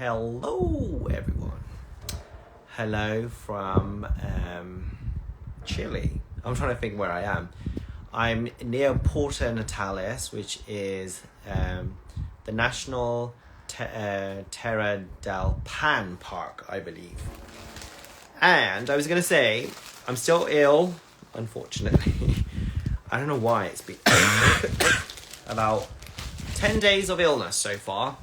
Hello everyone. Hello from Chile. I'm trying to think where I am. I'm near Porta Natales, which is the National Terra del Pan Park, I believe. And I was going to say, I'm still ill, unfortunately. I don't know why. It's been about 10 days of illness so far.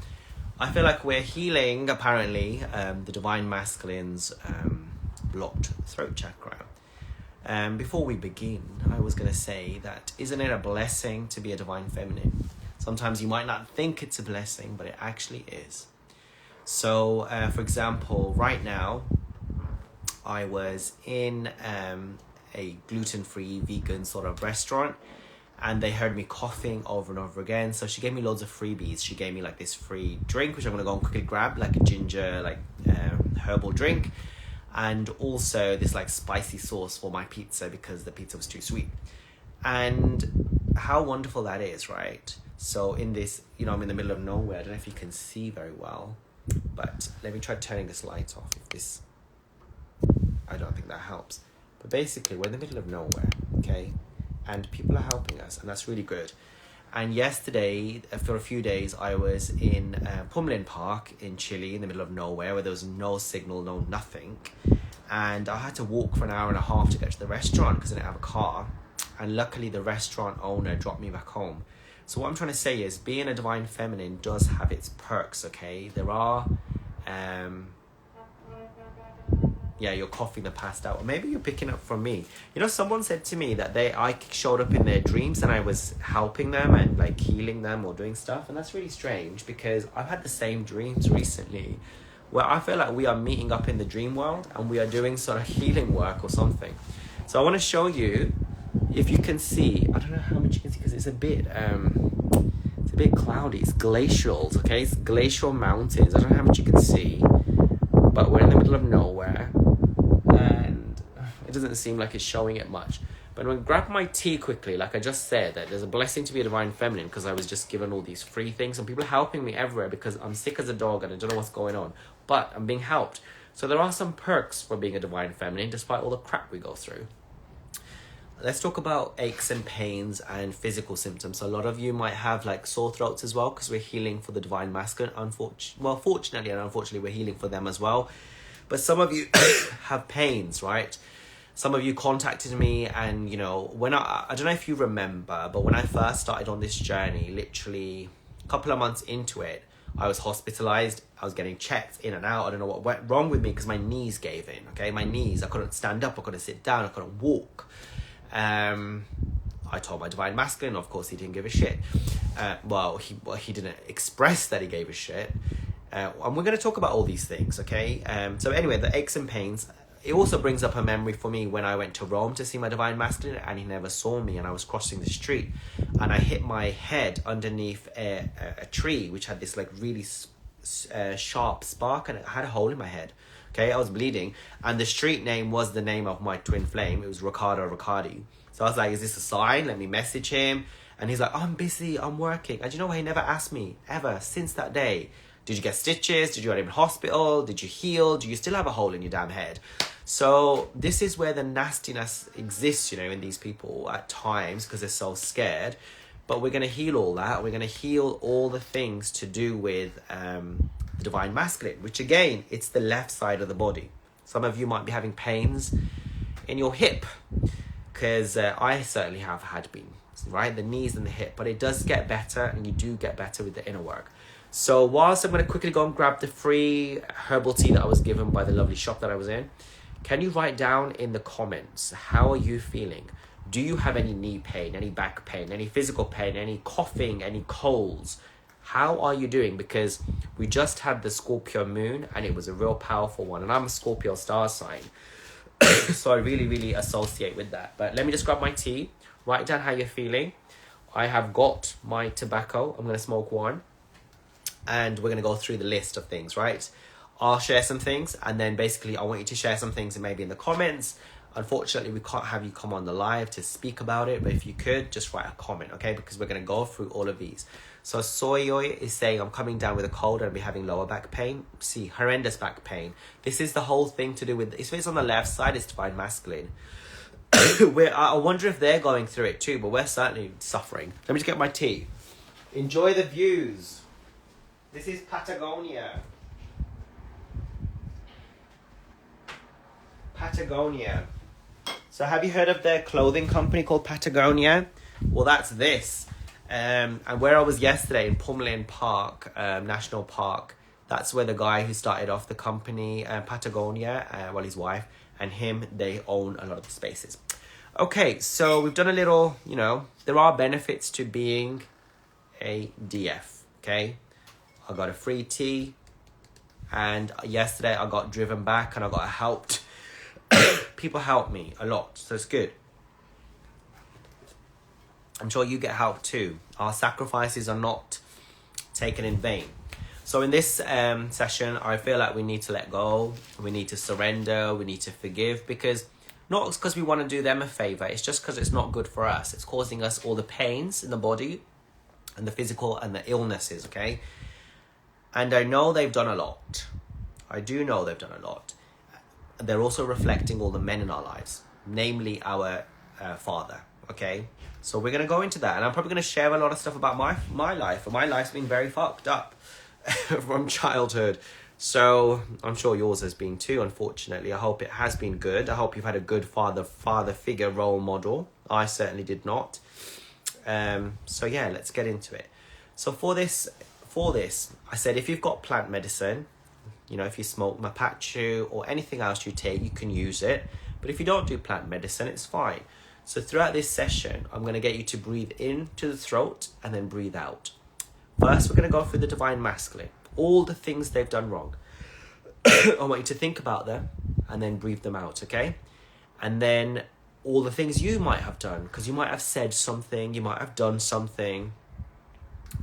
I feel like we're healing, apparently, the divine masculine's blocked throat chakra. Before we begin, I was going to say that isn't it a blessing to be a divine feminine? Sometimes you might not think it's a blessing, but it actually is. So, for example, right now, I was in a gluten-free vegan sort of restaurant, and they heard me coughing over and over again. So she gave me loads of freebies. She gave me like this free drink, which I'm going to go and quickly grab, like a ginger, herbal drink. And also this like spicy sauce for my pizza because the pizza was too sweet. And how wonderful that is, right? So in this, I'm in the middle of nowhere. I don't know if you can see very well, but let me try turning this light off. I don't think that helps. But basically, we're in the middle of nowhere, okay? And people are helping us, and that's really good. And yesterday, for a few days, I was in Pumlin Park in Chile, in the middle of nowhere, where there was no signal, no nothing. And I had to walk for an hour and a half to get to the restaurant because I didn't have a car. And luckily, the restaurant owner dropped me back home. So what I'm trying to say is, being a divine feminine does have its perks, okay? There are... Yeah, you're coughing the passed out. Or maybe you're picking up from me. Someone said to me that I showed up in their dreams and I was helping them and like healing them or doing stuff. And that's really strange because I've had the same dreams recently where I feel like we are meeting up in the dream world and we are doing sort of healing work or something. So I want to show you, if you can see, I don't know how much you can see because it's a bit cloudy. It's glacials, okay? It's glacial mountains. I don't know how much you can see, but we're in the middle of nowhere. And it doesn't seem like it's showing it much. But I'm going to grab my tea quickly, like I just said, that there's a blessing to be a divine feminine because I was just given all these free things and people are helping me everywhere because I'm sick as a dog and I don't know what's going on. But I'm being helped. So there are some perks for being a divine feminine despite all the crap we go through. Let's talk about aches and pains and physical symptoms. So a lot of you might have like sore throats as well because we're healing for the divine masculine. Fortunately and unfortunately, we're healing for them as well. But some of you have pains, right? Some of you contacted me and, when I don't know if you remember, but when I first started on this journey, literally a couple of months into it, I was hospitalized. I was getting checked in and out. I don't know what went wrong with me because my knees gave in, okay? My knees, I couldn't stand up, I couldn't sit down, I couldn't walk. I told my divine masculine, of course, he didn't give a shit. He didn't express that he gave a shit. And we're going to talk about all these things, okay? So anyway, the aches and pains, it also brings up a memory for me when I went to Rome to see my divine masculine and he never saw me and I was crossing the street and I hit my head underneath a tree which had this like really sharp spark and it had a hole in my head, okay? I was bleeding and the street name was the name of my twin flame. It was Riccardo Riccardi. So I was like, is this a sign? Let me message him. And he's like, I'm busy, I'm working. And you know what? He never asked me ever since that day. Did you get stitches? Did you end up in hospital? Did you heal? Do you still have a hole in your damn head? So this is where the nastiness exists, in these people at times because they're so scared. But we're going to heal all that. We're going to heal all the things to do with the divine masculine, which again, it's the left side of the body. Some of you might be having pains in your hip because I certainly have had been, right? The knees and the hip, but it does get better and you do get better with the inner work. So whilst I'm going to quickly go and grab the free herbal tea that I was given by the lovely shop that I was in, can you write down in the comments, how are you feeling? Do you have any knee pain, any back pain, any physical pain, any coughing, any colds? How are you doing? Because we just had the Scorpio moon and it was a real powerful one. And I'm a Scorpio star sign. So I really, really associate with that. But let me just grab my tea, write down how you're feeling. I have got my tobacco. I'm going to smoke one. And we're going to go through the list of things, right? I'll share some things. And then basically I want you to share some things maybe in the comments. Unfortunately, we can't have you come on the live to speak about it, but if you could, just write a comment, okay? Because we're going to go through all of these. So Soyoy is saying, I'm coming down with a cold and I'll be having lower back pain. See, horrendous back pain. This is the whole thing to do with, if it's on the left side, it's divine masculine. I wonder if they're going through it too, but we're certainly suffering. Let me just get my tea. Enjoy the views. This is Patagonia. Patagonia. So have you heard of their clothing company called Patagonia? Well, that's this. And where I was yesterday in Pumalin Park, National Park, that's where the guy who started off the company, Patagonia, his wife, and him, they own a lot of the spaces. Okay, so we've done a little, there are benefits to being a DF, okay? I got a free tea, and yesterday I got driven back and I got helped. People help me a lot, so it's good. I'm sure you get help too. Our sacrifices are not taken in vain. So in this session, I feel like we need to let go. We need to surrender. We need to forgive, because not because we want to do them a favor. It's just because it's not good for us. It's causing us all the pains in the body and the physical and the illnesses, okay? And I know they've done a lot. I do know they've done a lot. They're also reflecting all the men in our lives, namely our father, okay? So we're going to go into that, and I'm probably going to share a lot of stuff about my life. And my life's been very fucked up from childhood. So I'm sure yours has been too, unfortunately. I hope it has been good. I hope you've had a good father figure role model. I certainly did not. So yeah, let's get into it. So for this, I said if you've got plant medicine, if you smoke mapachu or anything else you take, you can use it. But if you don't do plant medicine, it's fine. So throughout this session, I'm going to get you to breathe in to the throat and then breathe out. First, we're going to go through the divine masculine, all the things they've done wrong. I want you to think about them and then breathe them out, okay? And then all the things you might have done, because you might have said something, you might have done something.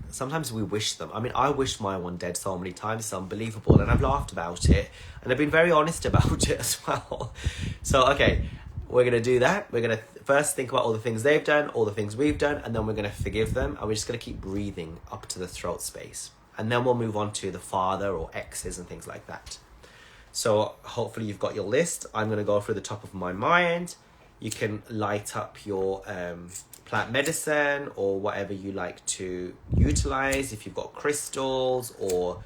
Sometimes we wish them. I mean, I wished my one dead so many times. It's unbelievable. And I've laughed about it. And I've been very honest about it as well. So, okay, we're going to do that. We're going to first think about all the things they've done, all the things we've done, and then we're going to forgive them. And we're just going to keep breathing up to the throat space. And then we'll move on to the father or exes and things like that. So hopefully you've got your list. I'm going to go through the top of my mind. You can light up your plant medicine or whatever you like to utilize. If you've got crystals or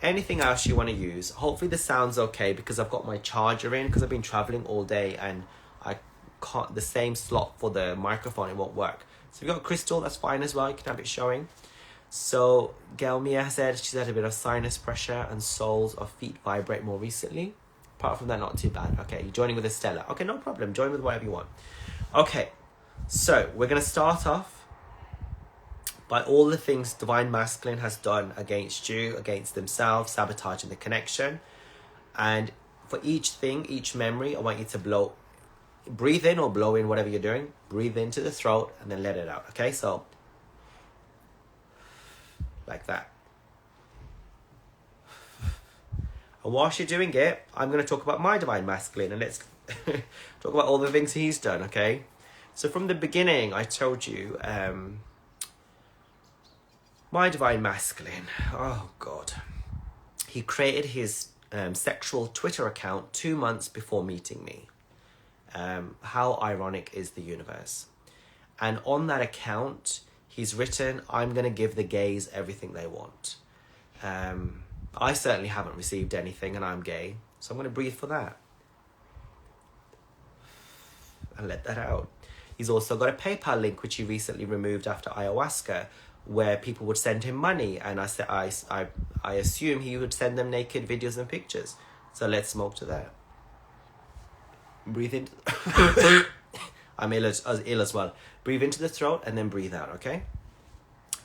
anything else you want to use. Hopefully the sound's okay, because I've got my charger in, because I've been traveling all day and I can't, the same slot for the microphone, it won't work. So if you've got crystal, that's fine as well. You can have it showing. So Gelmia said she's had a bit of sinus pressure and soles of feet vibrate more recently. Apart from that, not too bad. Okay, you're joining with Estella. Okay, no problem. Join with whatever you want. Okay, so we're going to start off by all the things divine masculine has done against you, against themselves, sabotaging the connection. And for each thing, each memory, I want you to breathe in or blow in, whatever you're doing. Breathe into the throat and then let it out. Okay, so like that. And whilst you're doing it, I'm going to talk about my divine masculine, and let's talk about all the things he's done, okay? So from the beginning, I told you, my divine masculine, oh God. He created his sexual Twitter account 2 months before meeting me. How ironic is the universe? And on that account, he's written, I'm going to give the gays everything they want. I certainly haven't received anything, and I'm gay. So I'm going to breathe for that. And let that out. He's also got a PayPal link, which he recently removed after ayahuasca, where people would send him money. And I said, I assume he would send them naked videos and pictures. So let's smoke to that. Breathe in. I'm ill as well. Breathe into the throat and then breathe out, okay?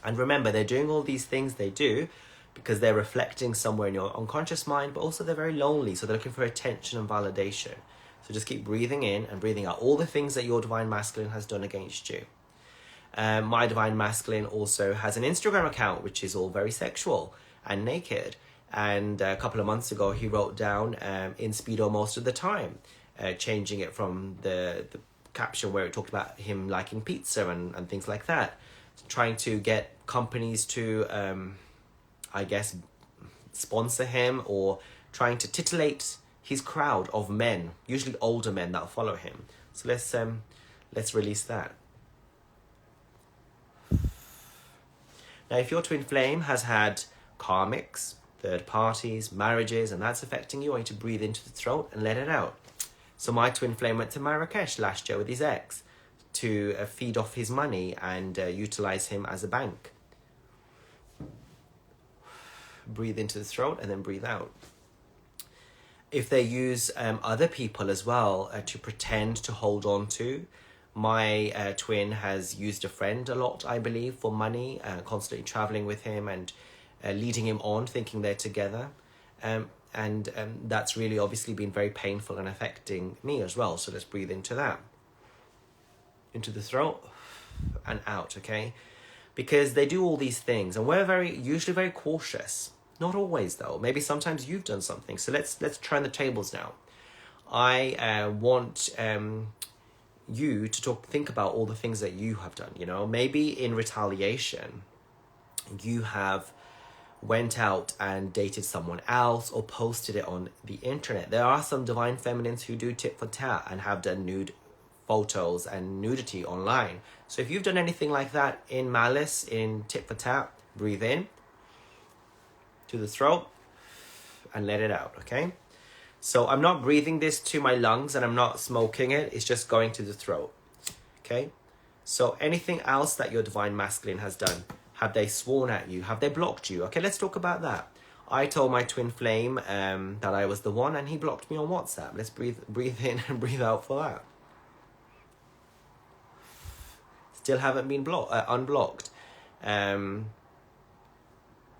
And remember, they're doing all these things they do because they're reflecting somewhere in your unconscious mind, but also they're very lonely, so they're looking for attention and validation. So just keep breathing in and breathing out all the things that your divine masculine has done against you. My divine masculine also has an Instagram account, which is all very sexual and naked. And a couple of months ago, he wrote down in Speedo most of the time. changing it from the caption where it talked about him liking pizza and things like that. Trying to get companies to, I guess, sponsor him, or trying to titillate his crowd of men, usually older men that follow him. So let's release that. Now, if your twin flame has had karmics, third parties, marriages, and that's affecting you, I want you to breathe into the throat and let it out. So my twin flame went to Marrakesh last year with his ex to feed off his money and utilize him as a bank. Breathe into the throat and then breathe out. If they use other people as well to pretend to hold on to, my twin has used a friend a lot, I believe, for money, constantly traveling with him and leading him on, thinking they're together. And that's really obviously been very painful and affecting me as well. So let's breathe into that. Into the throat and out, okay? Because they do all these things and we're usually very cautious. Not always though. Maybe sometimes you've done something. So let's turn the tables now. I want you to think about all the things that you have done, you know? Maybe in retaliation, you have went out and dated someone else or posted it on the internet. There are some divine feminines who do tit for tat and have done nude photos and nudity online. So if you've done anything like that in malice, in tit for tat, breathe in to the throat and let it out, okay? So I'm not breathing this to my lungs and I'm not smoking it. It's just going to the throat, okay? So anything else that your divine masculine has done, have they sworn at you? Have they blocked you? Okay, let's talk about that. I told my twin flame that I was the one and he blocked me on WhatsApp. Let's breathe in and breathe out for that. Still haven't been unblocked.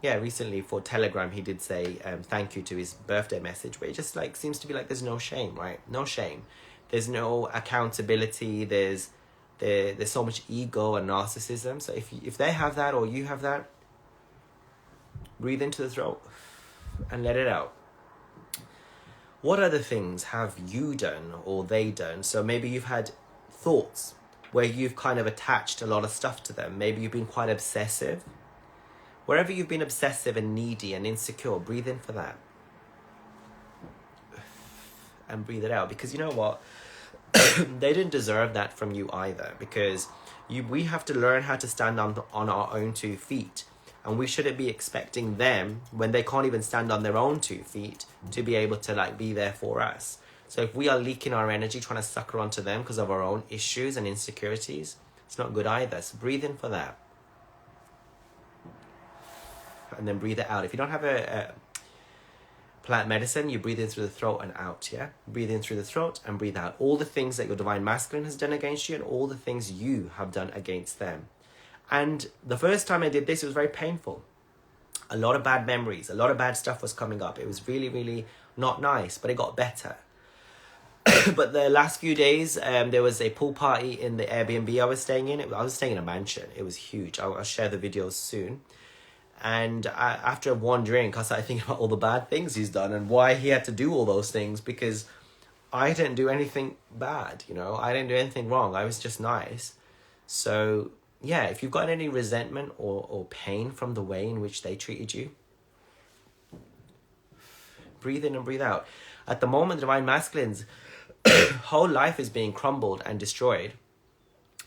Yeah, recently for Telegram, he did say thank you to his birthday message, but it just like seems to be like there's no shame, right? No shame. There's no accountability. There's so much ego and narcissism. So if they have that or you have that, breathe into the throat and let it out. What other things have you done or they done? So maybe you've had thoughts where you've kind of attached a lot of stuff to them. Maybe you've been quite obsessive. Wherever you've been obsessive and needy and insecure, breathe in for that. And breathe it out. Because you know what? They didn't deserve that from you either. Because we have to learn how to stand on our own 2 feet. And we shouldn't be expecting them, when they can't even stand on their own 2 feet, to be able to like be there for us. So if we are leaking our energy, trying to sucker onto them because of our own issues and insecurities, it's not good either. So breathe in for that. And then breathe it out. If you don't have a plant medicine, you breathe in through the throat and out, yeah? Breathe in through the throat and breathe out. All the things that your divine masculine has done against you and all the things you have done against them. And the first time I did this, it was very painful. A lot of bad memories, a lot of bad stuff was coming up. It was really, really not nice, but it got better. But the last few days, there was a pool party in the Airbnb I was staying in. I was staying in a mansion. It was huge. I'll share the videos soon. And after one drink, I started thinking about all the bad things he's done and why he had to do all those things, because I didn't do anything bad, you know? I didn't do anything wrong. I was just nice. So, yeah, if you've got any resentment or pain from the way in which they treated you, breathe in and breathe out. At the moment, Divine Masculine's whole life is being crumbled and destroyed.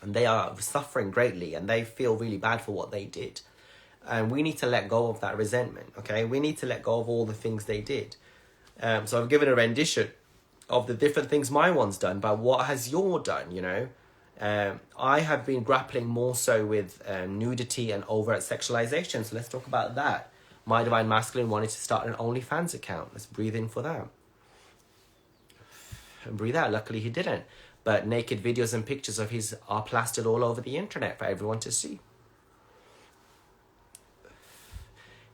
And they are suffering greatly and they feel really bad for what they did. And we need to let go of that resentment, okay? We need to let go of all the things they did. So I've given a rendition of the different things my one's done, but what has your done, you know? I have been grappling more so with nudity and overt sexualization, so let's talk about that. My Divine Masculine wanted to start an OnlyFans account. Let's breathe in for that. And breathe out. Luckily he didn't. But naked videos and pictures of his are plastered all over the internet for everyone to see.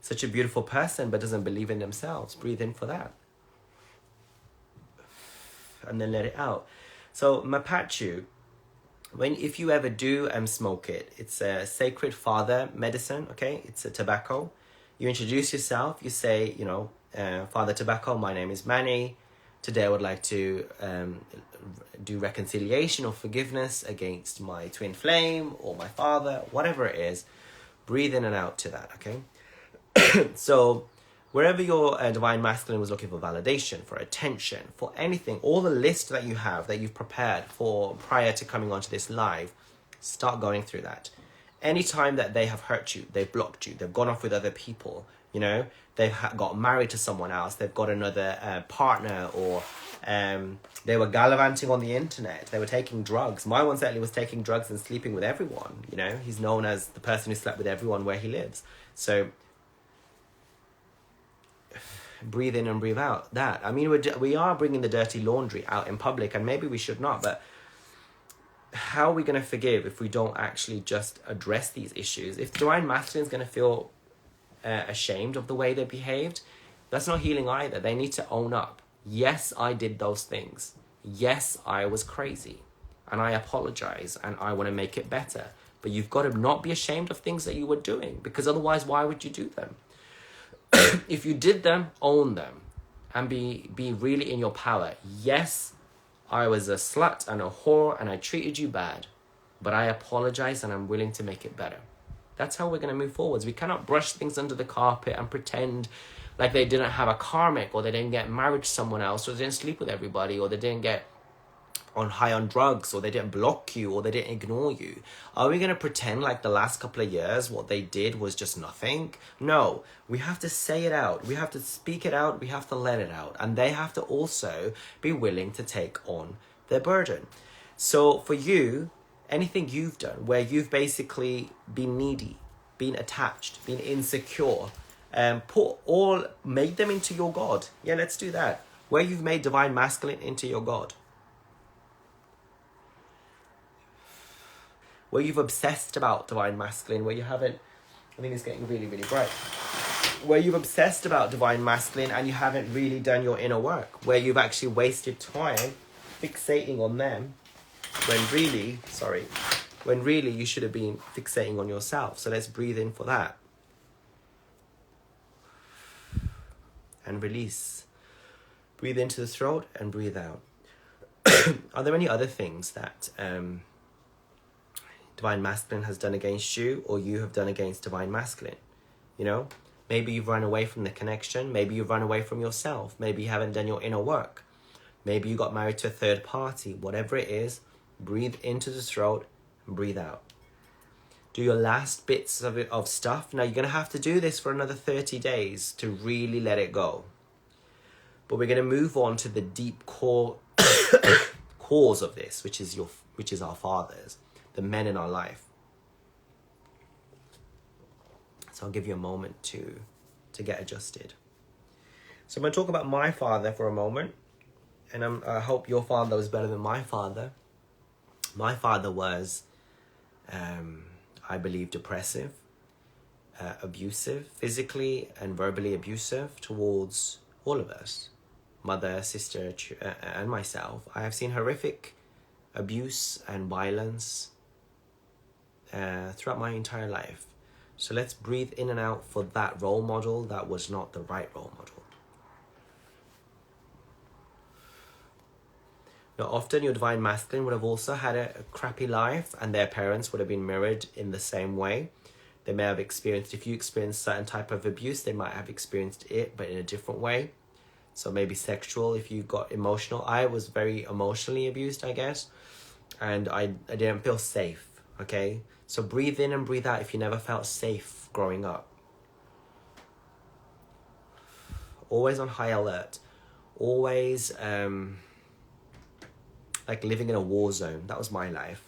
Such a beautiful person, but doesn't believe in themselves. Breathe in for that. And then let it out. So, Mapachu, if you ever do smoke it, it's a sacred father medicine, okay? It's a tobacco. You introduce yourself. You say, you know, Father Tobacco, my name is Manny. Today I would like to do reconciliation or forgiveness against my twin flame or my father, whatever it is. Breathe in and out to that, okay? So wherever your divine masculine was looking for validation, for attention, for anything, all the list that you have, that you've prepared for prior to coming onto this live, start going through that. Anytime that they have hurt you, they've blocked you, they've gone off with other people, you know, they've got married to someone else, they've got another partner, or they were gallivanting on the internet, they were taking drugs. My one certainly was taking drugs and sleeping with everyone, you know. He's known as the person who slept with everyone where he lives. So breathe in and breathe out that. I mean, we are bringing the dirty laundry out in public, and maybe we should not, but how are we going to forgive if we don't actually just address these issues? If the divine masculine is going to feel ashamed of the way they behaved, that's not healing either. They need to own up. Yes, I did those things. Yes, I was crazy, and I apologize, and I want to make it better. But you've got to not be ashamed of things that you were doing, because otherwise, why would you do them? If you did them, own them, and be really in your power. Yes, I was a slut and a whore, and I treated you bad, but I apologize, and I'm willing to make it better. That's how we're going to move forwards. We cannot brush things under the carpet and pretend like they didn't have a karmic, or they didn't get married to someone else, or they didn't sleep with everybody, or they didn't get high on drugs, or they didn't block you, or they didn't ignore you. Are we going to pretend like the last couple of years what they did was just nothing? No, we have to say it out. We have to speak it out. We have to let it out. And they have to also be willing to take on their burden. So for you, anything you've done where you've basically been needy, been attached, been insecure, made them into your God. Yeah, let's do that. Where you've made divine masculine into your God. Where you've obsessed about divine masculine, where you haven't, I think it's getting really, really bright. Where you've obsessed about divine masculine and you haven't really done your inner work. Where you've actually wasted time fixating on them when really you should have been fixating on yourself. So let's breathe in for that. And release. Breathe into the throat and breathe out. Are there any other things that divine masculine has done against you, or you have done against divine masculine? You know, maybe you've run away from the connection. Maybe you've run away from yourself. Maybe you haven't done your inner work. Maybe you got married to a third party. Whatever it is, breathe into the throat and breathe out. Do your last bits of stuff. Now, you're going to have to do this for another 30 days to really let it go. But we're going to move on to the deep core cause of this, which is our fathers, the men in our life. So I'll give you a moment to get adjusted. So I'm going to talk about my father for a moment. And I hope your father was better than my father. My father was, I believe, depressive, abusive, physically and verbally abusive towards all of us. Mother, sister, and myself. I have seen horrific abuse and violence throughout my entire life. So let's breathe in and out for that role model that was not the right role model. Now, often your divine masculine would have also had a crappy life, and their parents would have been mirrored in the same way. They may have experienced, if you experienced certain type of abuse, they might have experienced it, but in a different way. So maybe sexual, if you got emotional. I was very emotionally abused, I guess. And I didn't feel safe, okay? So breathe in and breathe out if you never felt safe growing up. Always on high alert. Always like living in a war zone. That was my life.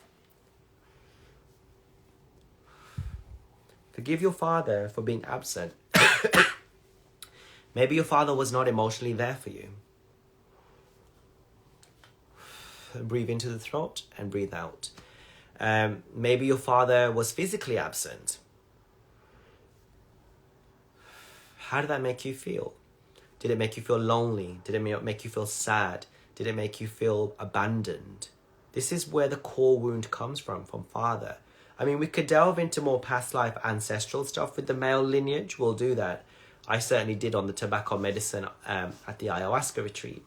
Forgive your father for being absent. Maybe your father was not emotionally there for you. Breathe into the throat and breathe out. Maybe your father was physically absent. How did that make you feel? Did it make you feel lonely? Did it make you feel sad? Did it make you feel abandoned? This is where the core wound comes from father. I mean, we could delve into more past life ancestral stuff with the male lineage. We'll do that. I certainly did on the tobacco medicine at the ayahuasca retreat.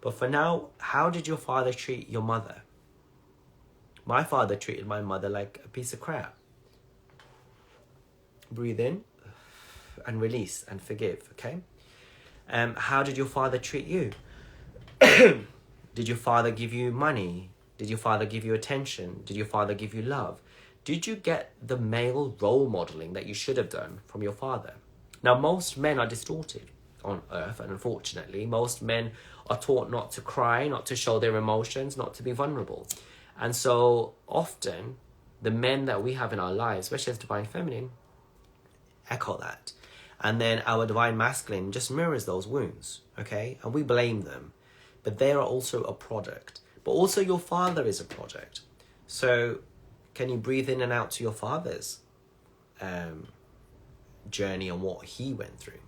But for now, how did your father treat your mother? My father treated my mother like a piece of crap. Breathe in and release and forgive, okay? How did your father treat you? Did your father give you money? Did your father give you attention? Did your father give you love? Did you get the male role modeling that you should have done from your father? Now, most men are distorted on earth, and unfortunately, most men are taught not to cry, not to show their emotions, not to be vulnerable. And so often, the men that we have in our lives, especially as divine feminine, echo that. And then our divine masculine just mirrors those wounds, okay? And we blame them. But they are also a product. But also your father is a product. So can you breathe in and out to your father's journey and what he went through?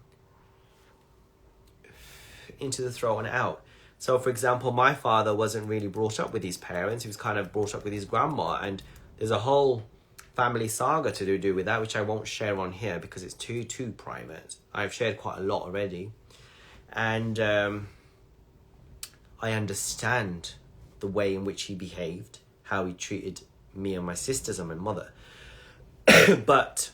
Into the throat and out. So for example, my father wasn't really brought up with his parents. He was kind of brought up with his grandma. And there's a whole family saga to do with that, which I won't share on here because it's too private. I've shared quite a lot already. And I understand the way in which he behaved, how he treated me and my sisters and my mother. But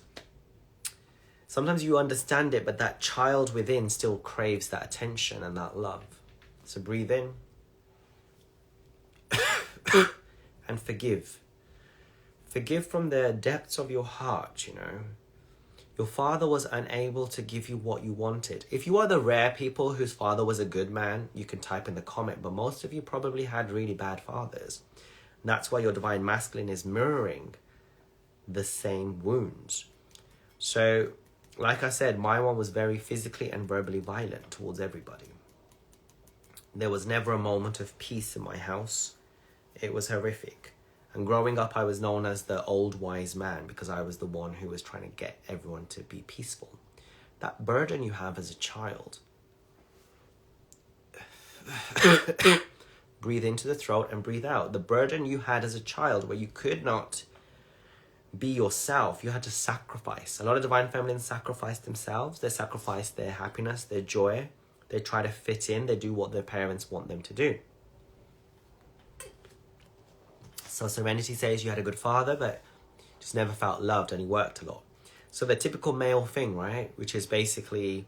sometimes you understand it, but that child within still craves that attention and that love. So breathe in and forgive. Forgive from the depths of your heart, you know. Your father was unable to give you what you wanted. If you are the rare people whose father was a good man, you can type in the comment, but most of you probably had really bad fathers. And that's why your divine masculine is mirroring the same wounds. So, like I said, my one was very physically and verbally violent towards everybody. There was never a moment of peace in my house. It was horrific. And growing up, I was known as the old wise man because I was the one who was trying to get everyone to be peaceful. That burden you have as a child. Breathe into the throat and breathe out. The burden you had as a child where you could not be yourself. You had to sacrifice. A lot of divine feminines sacrifice themselves. They sacrifice their happiness, their joy. They try to fit in. They do what their parents want them to do. So Serenity says you had a good father, but just never felt loved and he worked a lot. So the typical male thing, right? Which is basically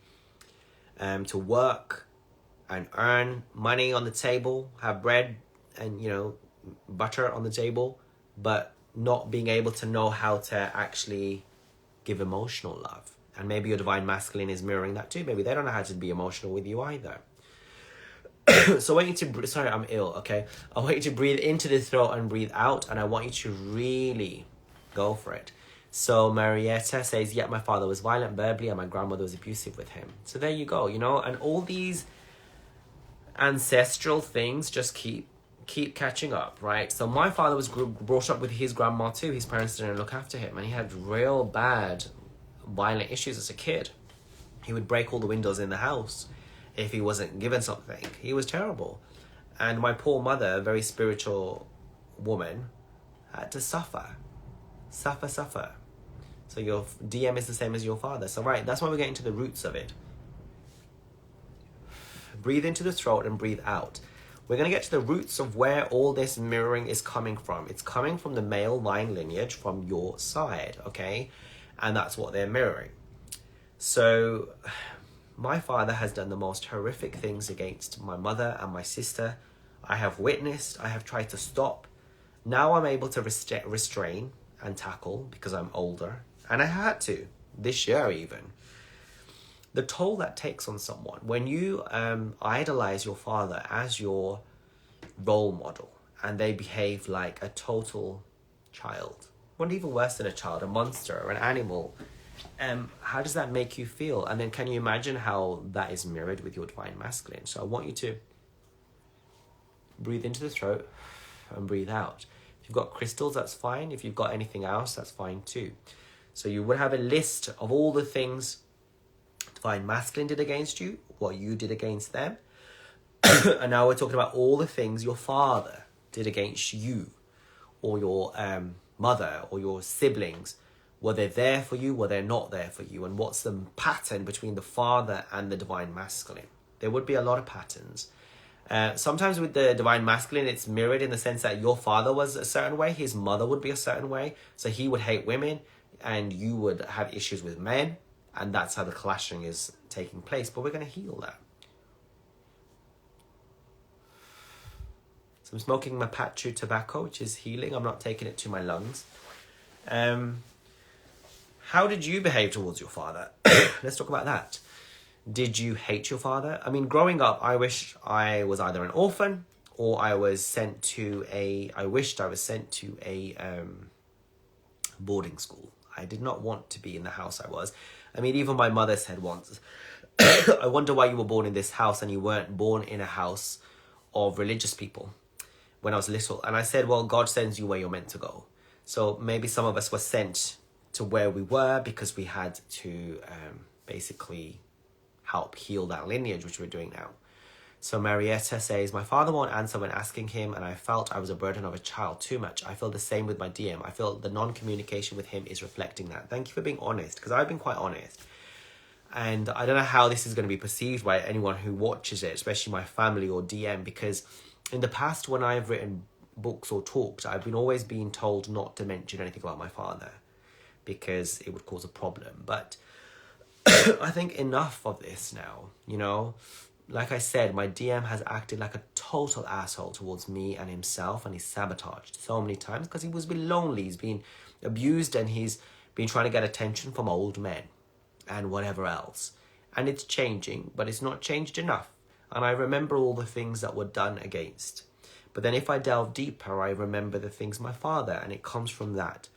to work and earn money on the table, have bread and, you know, butter on the table, but not being able to know how to actually give emotional love. And maybe your divine masculine is mirroring that too. Maybe they don't know how to be emotional with you either. So I want you to, sorry, I'm ill, okay? I want you to breathe into the throat and breathe out, and I want you to really go for it. So Marietta says, yeah, my father was violent verbally and my grandmother was abusive with him. So there you go, you know, and all these ancestral things just keep catching up, right? So my father was brought up with his grandma too. His parents didn't look after him, and he had real bad violent issues as a kid. He would break all the windows in the house if he wasn't given something. He was terrible. And my poor mother, a very spiritual woman, had to suffer. So your DM is the same as your father. So right, that's why we're getting to the roots of it. Breathe into the throat and breathe out. We're going to get to the roots of where all this mirroring is coming from. It's coming from the male line lineage from your side, okay? And that's what they're mirroring. So my father has done the most horrific things against my mother and my sister. I have witnessed, I have tried to stop. Now I'm able to restrain and tackle because I'm older. And I had to, this year even. The toll that takes on someone when you idolize your father as your role model and they behave like a total child, or even worse than a child, a monster or an animal, how does that make you feel? And then can you imagine how that is mirrored with your divine masculine? So I want you to breathe into the throat and breathe out. If you've got crystals, that's fine. If you've got anything else, that's fine too. So you would have a list of all the things divine masculine did against you, what you did against them. And now we're talking about all the things your father did against you, or your mother, or your siblings. Were they there for you? Were they not there for you? And what's the pattern between the father and the divine masculine? There would be a lot of patterns. Sometimes with the divine masculine, it's mirrored in the sense that your father was a certain way, his mother would be a certain way. So he would hate women and you would have issues with men. And that's how the clashing is taking place. But we're going to heal that. So I'm smoking my patriarchal tobacco, which is healing. I'm not taking it to my lungs. How did you behave towards your father? Let's talk about that. Did you hate your father? I mean, growing up, I wish I was either an orphan or I wished I was sent to a boarding school. I did not want to be in the house I was. I mean, even my mother said once, I wonder why you were born in this house and you weren't born in a house of religious people when I was little. And I said, well, God sends you where you're meant to go. So maybe some of us were sent to where we were because we had to basically help heal that lineage, which we're doing now. So Marietta says, my father won't answer when asking him, and I felt I was a burden of a child too much. I feel the same with my DM. I feel the non-communication with him is reflecting that. Thank you for being honest, because I've been quite honest. And I don't know how this is going to be perceived by anyone who watches it, especially my family or DM, because in the past when I've written books or talked, I've always been told not to mention anything about my father because it would cause a problem. But I think enough of this now, you know. Like I said, my DM has acted like a total asshole towards me and himself, and he's sabotaged so many times because he was been lonely, he's been abused, and he's been trying to get attention from old men and whatever else. And it's changing, but it's not changed enough. And I remember all the things that were done against. But then if I delve deeper, I remember the things my father, and it comes from that.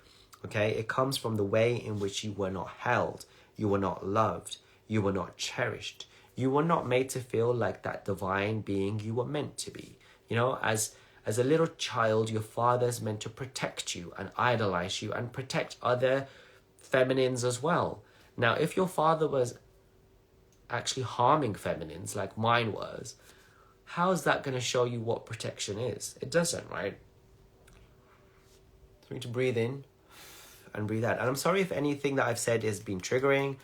Okay, it comes from the way in which you were not held, you were not loved, you were not cherished. You were not made to feel like that divine being you were meant to be. You know, as a little child, your father's meant to protect you and idolize you and protect other feminines as well. Now, if your father was actually harming feminines like mine was, how is that going to show you what protection is? It doesn't, right? So we need to breathe in and breathe out. And I'm sorry if anything that I've said has been triggering.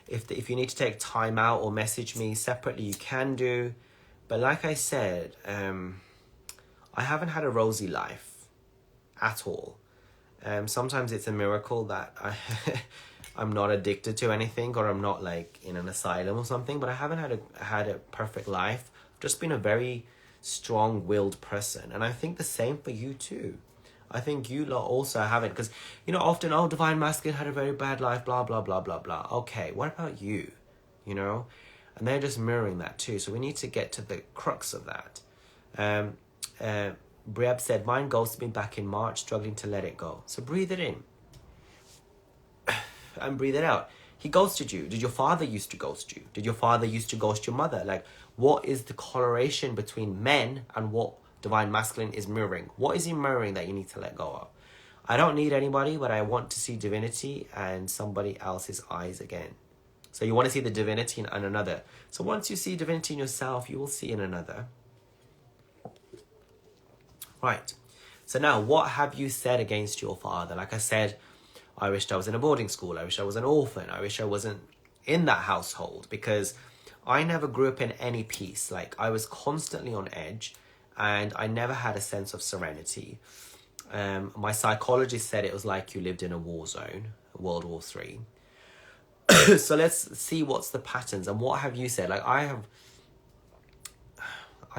If you need to take time out or message me separately, you can do. But like I said, I haven't had a rosy life at all. Sometimes it's a miracle that I'm not addicted to anything, or I'm not like in an asylum or something. But I haven't had a perfect life. I've just been a very strong-willed person. And I think the same for you too. I think you lot also haven't, because, you know, often, divine masculine had a very bad life, blah, blah, blah, blah, blah. Okay, what about you? You know? And they're just mirroring that too. So we need to get to the crux of that. Briab said, mine ghosted me back in March, struggling to let it go. So breathe it in. And breathe it out. He ghosted you. Did your father used to ghost you? Did your father used to ghost your mother? Like, what is the correlation between men and what divine masculine is mirroring? What is he mirroring that you need to let go of? I don't need anybody, but I want to see divinity and somebody else's eyes again. So you want to see the divinity in another. So once you see divinity in yourself, you will see in another. Right. So now, what have you said against your father? Like I said, I wished I was in a boarding school. I wish I was an orphan. I wish I wasn't in that household, because I never grew up in any peace. Like, I was constantly on edge. And I never had a sense of serenity. My psychologist said it was like you lived in a war zone, World War III. So let's see what's the patterns and what have you said. Like I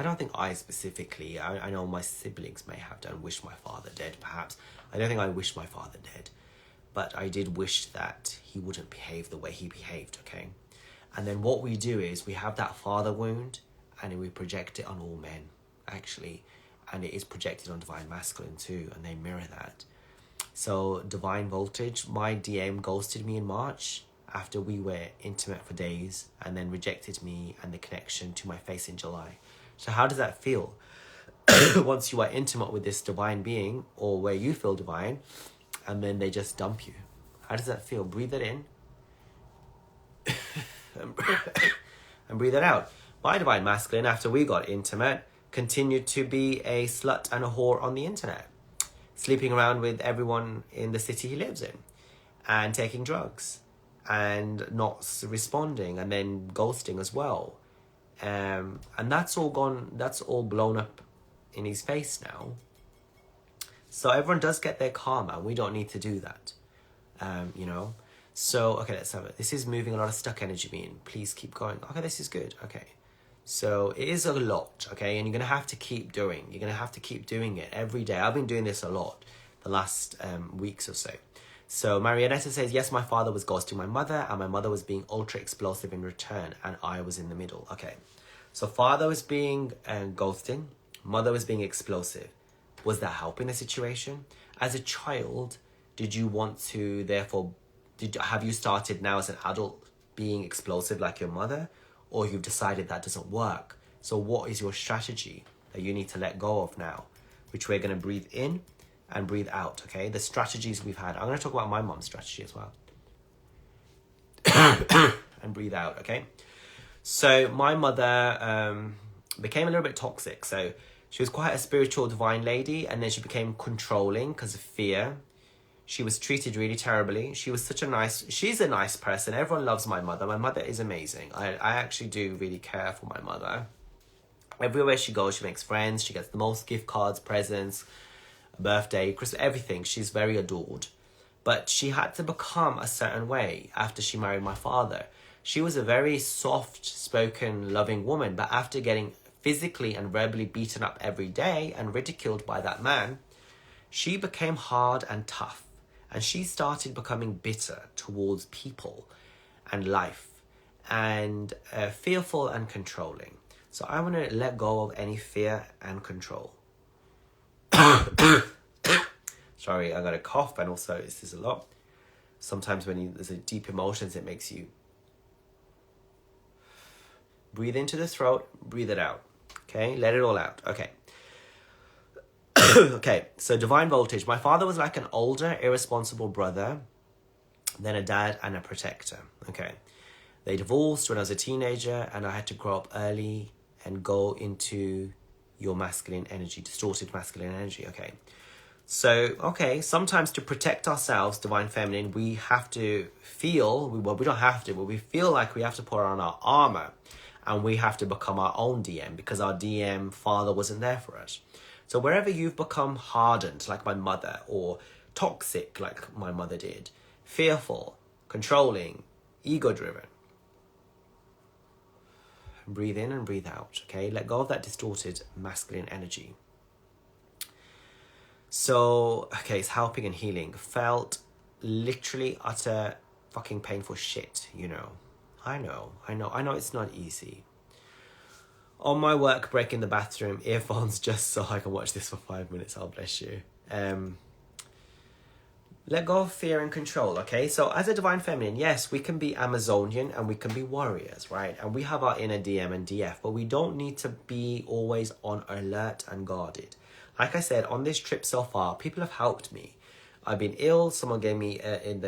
don't think I specifically, I know my siblings may have done wish my father dead, perhaps. I don't think I wish my father dead. But I did wish that he wouldn't behave the way he behaved, okay? And then what we do is we have that father wound and we project it on all men. Actually, and it is projected on divine masculine too, and they mirror that. So divine voltage, my DM ghosted me in March after we were intimate for days, and then rejected me and the connection to my face in July. So how does that feel? Once you are intimate with this divine being, or where you feel divine, and then they just dump you. How does that feel? Breathe it in and breathe it out. My divine masculine, after we got intimate, continued to be a slut and a whore on the internet, sleeping around with everyone in the city he lives in, and taking drugs, and not responding, and then ghosting as well. And that's all gone, that's all blown up in his face now. So everyone does get their karma. We don't need to do that. You know. So, okay, let's have it. This is moving a lot of stuck energy in. Please keep going. Okay, this is good. Okay. So it is a lot, okay? And you're going to have to keep doing. You're going to have to keep doing it every day. I've been doing this a lot the last weeks or so. So Marianetta says, yes, my father was ghosting my mother and my mother was being ultra explosive in return and I was in the middle. Okay. So father was being ghosting. Mother was being explosive. Was that helping the situation? As a child, did you want to, therefore, have you started now as an adult being explosive like your mother? Or you've decided that doesn't work? So what is your strategy that you need to let go of now? Which we're going to breathe in and breathe out, okay? The strategies we've had. I'm going to talk about my mom's strategy as well. And breathe out, okay? So my mother became a little bit toxic. So she was quite a spiritual divine lady, and then she became controlling because of fear. She was treated really terribly. She's a nice person. Everyone loves my mother. My mother is amazing. I actually do really care for my mother. Everywhere she goes, she makes friends. She gets the most gift cards, presents, birthday, Christmas, everything. She's very adored. But she had to become a certain way after she married my father. She was a very soft-spoken, loving woman. But after getting physically and verbally beaten up every day and ridiculed by that man, she became hard and tough. And she started becoming bitter towards people and life and fearful and controlling. So I want to let go of any fear and control. Sorry, I got a cough and also this is a lot. Sometimes when there's a deep emotions, it makes you breathe into the throat, breathe it out. Okay, let it all out. Okay. Okay, so divine voltage. My father was like an older, irresponsible brother, then a dad and a protector. Okay. They divorced when I was a teenager and I had to grow up early and go into your masculine energy, distorted masculine energy. Okay. So, okay, sometimes to protect ourselves, divine feminine, we have to feel, well, we don't have to, but we feel like we have to put on our armor and we have to become our own DM because our DM father wasn't there for us. So wherever you've become hardened, like my mother, or toxic, like my mother did, fearful, controlling, ego-driven, breathe in and breathe out, okay? Let go of that distorted masculine energy. So, okay, it's helping and healing. Felt literally utter fucking painful shit, you know. I know it's not easy. On my work break in the bathroom, earphones just so I can watch this for 5 minutes. Oh, bless you. Let go of fear and control, okay? So as a divine feminine, yes, we can be Amazonian and we can be warriors, right? And we have our inner DM and DF, but we don't need to be always on alert and guarded. Like I said, on this trip so far, people have helped me. I've been ill. Someone gave me in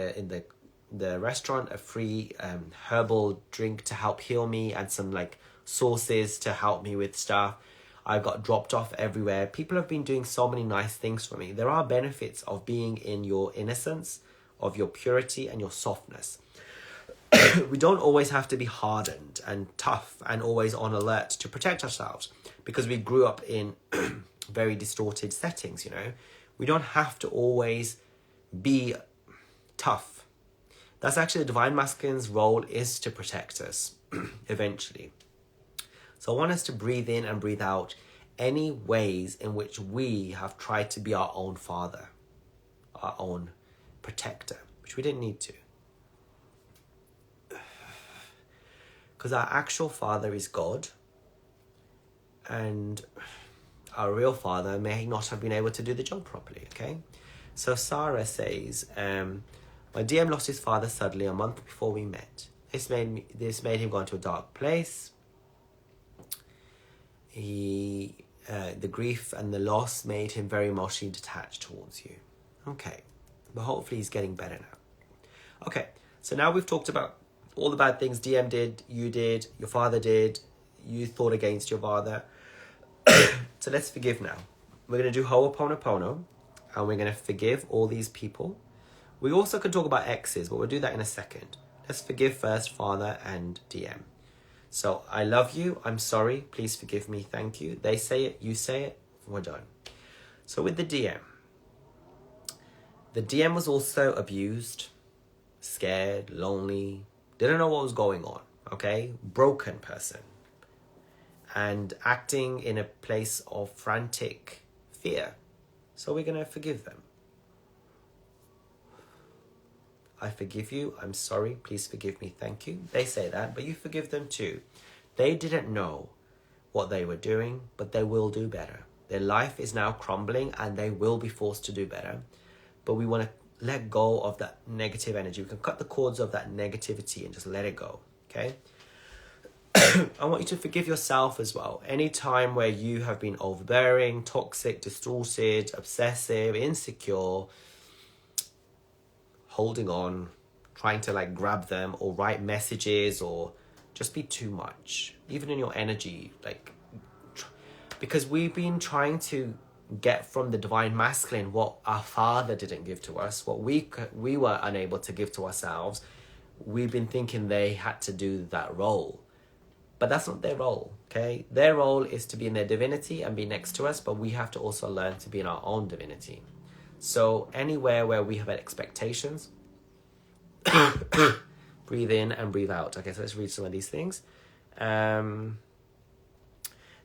the restaurant a free herbal drink to help heal me and some like sauces to help me with stuff. I got dropped off everywhere. People have been doing so many nice things for me. There are benefits of being in your innocence, of your purity and your softness. We don't always have to be hardened and tough and always on alert to protect ourselves because we grew up in very distorted settings, you know. We don't have to always be tough. That's actually the divine masculine's role, is to protect us eventually. So I want us to breathe in and breathe out any ways in which we have tried to be our own father, our own protector, which we didn't need to. Because our actual father is God, and our real father may not have been able to do the job properly, okay? So Sarah says, my DM lost his father suddenly a month before we met. This made him go into a dark place. The grief and the loss made him very emotionally detached towards you. Okay, but hopefully he's getting better now. Okay, so now we've talked about all the bad things DM did, you did, your father did, you thought against your father. So let's forgive now. We're going to do Ho'oponopono, and we're going to forgive all these people. We also could talk about exes, but we'll do that in a second. Let's forgive first father and DM. So I love you. I'm sorry. Please forgive me. Thank you. They say it. You say it. We're done. So with the DM was also abused, scared, lonely, didn't know what was going on. Okay? Broken person. And acting in a place of frantic fear. So we're going to forgive them. I forgive you. I'm sorry. Please forgive me. Thank you. They say that, but you forgive them too. They didn't know what they were doing, but they will do better. Their life is now crumbling and they will be forced to do better. But we want to let go of that negative energy. We can cut the cords of that negativity and just let it go. Okay? I want you to forgive yourself as well. Any time where you have been overbearing, toxic, distorted, obsessive, insecure, holding on, trying to like grab them or write messages or just be too much, even in your energy, like, because we've been trying to get from the divine masculine what our father didn't give to us, what we were unable to give to ourselves. We've been thinking they had to do that role, but that's not their role. Okay, their role is to be in their divinity and be next to us, but we have to also learn to be in our own divinity. So anywhere where we have expectations, breathe in and breathe out. Okay, so let's read some of these things.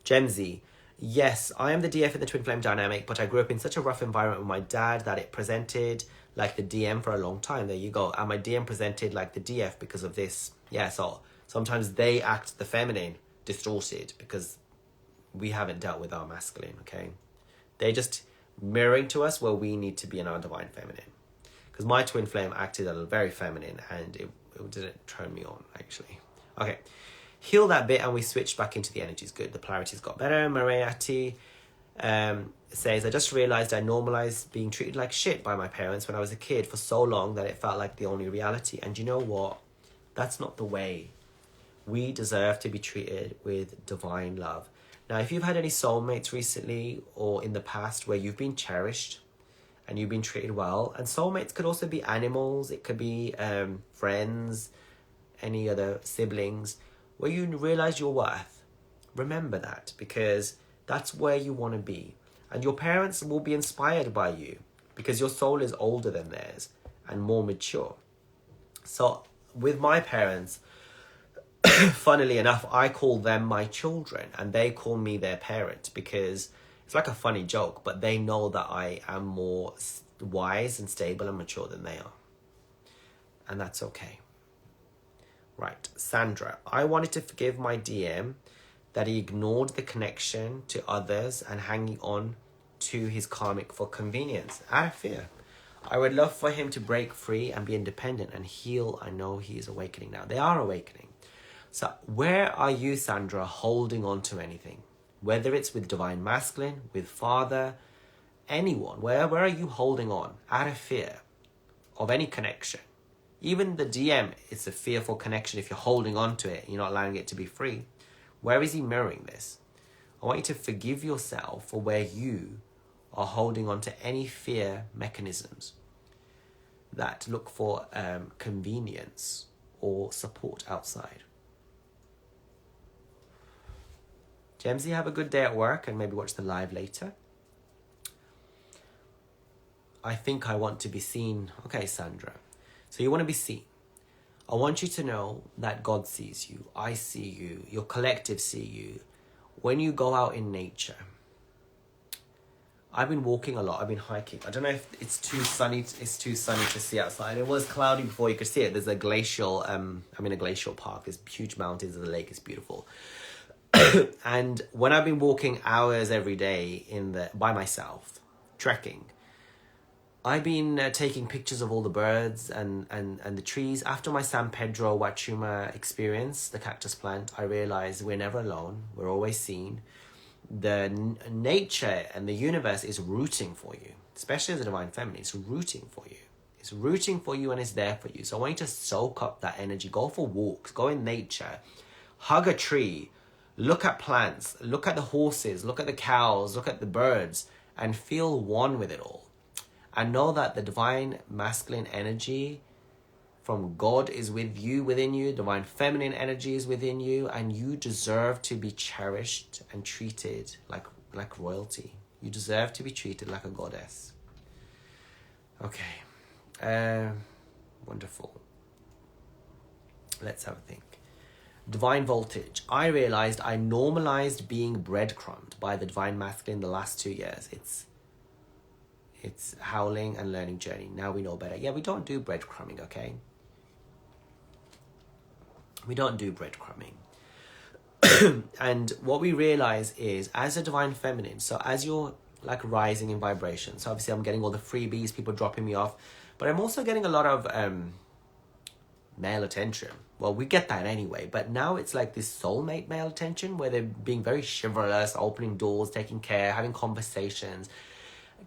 Gemzy, yes, I am the DF in the twin flame dynamic, but I grew up in such a rough environment with my dad that it presented like the DM for a long time. There you go. And my DM presented like the DF because of this. Yeah, so sometimes they act the feminine, distorted, because we haven't dealt with our masculine, okay? They just mirroring to us where we need to be in our divine feminine. Because my twin flame acted a very feminine and it didn't turn me on, actually. Okay, heal that bit and we switch back into the energies. Good, the polarities got better. Mariati says, I just realized I normalized being treated like shit by my parents when I was a kid for so long that it felt like the only reality. And you know what? That's not the way. We deserve to be treated with divine love. Now, if you've had any soulmates recently or in the past where you've been cherished and you've been treated well, and soulmates could also be animals, it could be friends, any other siblings, where you realize your worth, remember that, because that's where you want to be. And your parents will be inspired by you because your soul is older than theirs and more mature. So with my parents, funnily enough, I call them my children and they call me their parent, because it's like a funny joke, but they know that I am more wise and stable and mature than they are. And that's okay. Right, Sandra, I wanted to forgive my DM that he ignored the connection to others and hanging on to his karmic for convenience out of fear. I would love for him to break free and be independent and heal. I know he is awakening now. They are awakening. So where are you, Sandra, holding on to anything? Whether it's with divine masculine, with father, anyone, where are you holding on out of fear of any connection? Even the DM is a fearful connection if you're holding on to it, you're not allowing it to be free. Where is he mirroring this? I want you to forgive yourself for where you are holding on to any fear mechanisms that look for convenience or support outside. Gemsy, have a good day at work and maybe watch the live later. I think I want to be seen. Okay, Sandra. So you want to be seen. I want you to know that God sees you. I see you. Your collective see you. When you go out in nature. I've been walking a lot. I've been hiking. I don't know if it's too sunny. It's too sunny to see outside. It was cloudy before you could see it. There's a glacial, I'm in a glacial park. There's huge mountains and the lake is beautiful. And when I've been walking hours every day by myself, trekking, I've been taking pictures of all the birds and the trees. After my San Pedro Huachuma experience, the cactus plant, I realized we're never alone. We're always seen. The nature and the universe is rooting for you, especially as a divine feminine. It's rooting for you. It's rooting for you and it's there for you. So I want you to soak up that energy. Go for walks. Go in nature. Hug a tree. Look at plants. Look at the horses. Look at the cows. Look at the birds. And feel one with it all. And know that the divine masculine energy from God is with you, within you. Divine feminine energy is within you, and you deserve to be cherished and treated like royalty. You deserve to be treated like a goddess. Okay. Wonderful. Let's have a think. Divine voltage. I realized I normalized being breadcrumbed by the divine masculine the last 2 years. It's howling and learning journey. Now we know better. Yeah, we don't do breadcrumbing, okay? We don't do breadcrumbing. And what we realize is, as a divine feminine, so as you're like rising in vibration, so obviously I'm getting all the freebies, people dropping me off, but I'm also getting a lot of male attention. Well, we get that anyway, but now it's like this soulmate male attention where they're being very chivalrous, opening doors, taking care, having conversations,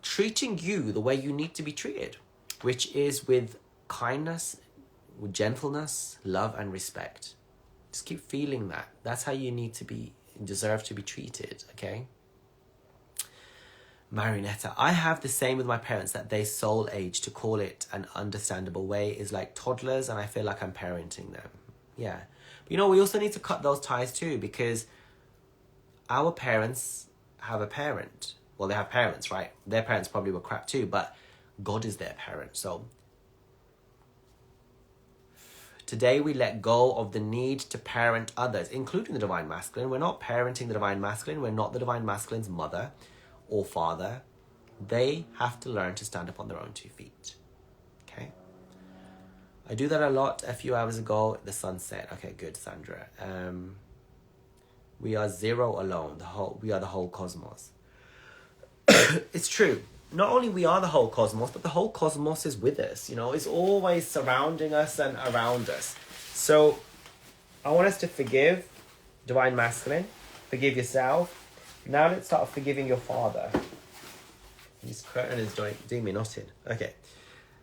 treating you the way you need to be treated, which is with kindness, with gentleness, love, and respect. Just keep feeling that. That's how you deserve to be treated, okay? Marinetta. I have the same with my parents, that they soul age, to call it an understandable way, is like toddlers, and I feel like I'm parenting them. Yeah. But we also need to cut those ties too, because our parents have a parent. Well, they have parents, right? Their parents probably were crap too, but God is their parent. So today we let go of the need to parent others, including the divine masculine. We're not parenting the divine masculine. We're not the divine masculine's mother or father. They have to learn to stand up on their own 2 feet. Okay? I do that a lot. A few hours ago, the sun set. Okay, good, Sandra. We are zero alone. We are the whole cosmos. It's true. Not only we are the whole cosmos, but the whole cosmos is with us. It's always surrounding us and around us. So I want us to forgive divine masculine. Forgive yourself. Now let's start forgiving your father. This curtain is doing me nothing. Okay.